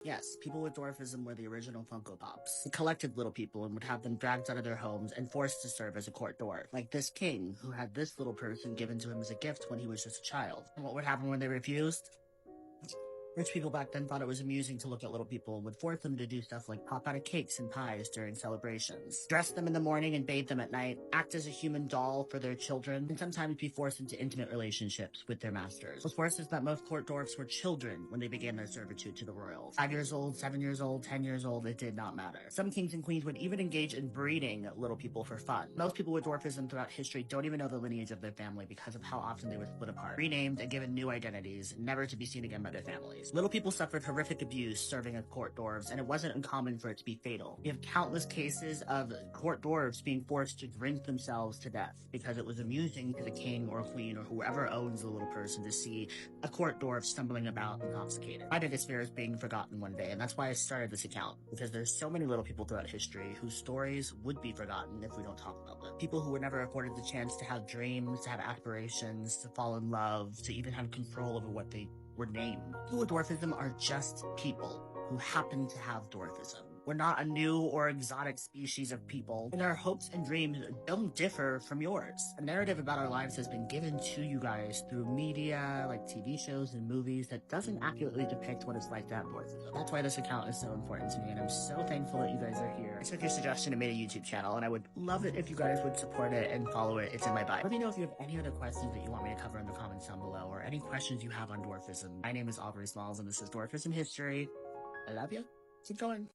Yes, people with dwarfism were the original Funko Pops. They collected little people and would have them dragged out of their homes and forced to serve as a court dwarf. Like this king, who had this little person given to him as a gift when he was just a child. And what would happen when they refused? Rich people back then thought it was amusing to look at little people and would force them to do stuff like pop out of cakes and pies during celebrations, dress them in the morning and bathe them at night, act as a human doll for their children, and sometimes be forced into intimate relationships with their masters. What's worse is that most court dwarfs were children when they began their servitude to the royals. 5 years old, 7 years old, 10 years old, it did not matter. Some kings and queens would even engage in breeding little people for fun. Most people with dwarfism throughout history don't even know the lineage of their family because of how often they were split apart, renamed, and given new identities, never to be seen again by their families. Little people suffered horrific abuse serving as court dwarves, and it wasn't uncommon for it to be fatal. We have countless cases of court dwarves being forced to drink themselves to death because it was amusing to the king or queen or whoever owns the little person to see a court dwarf stumbling about intoxicated. My biggest fear is being forgotten one day, and that's why I started this account, because there's so many little people throughout history whose stories would be forgotten if we don't talk about them. People who were never afforded the chance to have dreams, to have aspirations, to fall in love, to even have control over what they were named. People with dwarfism are just people who happen to have dwarfism. We're not a new or exotic species of people, and our hopes and dreams don't differ from yours. A narrative about our lives has been given to you guys through media, like TV shows and movies, that doesn't accurately depict what it's like to have dwarfism. That's why this account is so important to me, and I'm so thankful that you guys are here. I took your suggestion and made a YouTube channel, and I would love it if you guys would support it and follow it. It's in my bio. Let me know if you have any other questions that you want me to cover in the comments down below, or any questions you have on dwarfism. My name is Aubrey Smalls, and this is Dwarfism History. I love you. Keep going.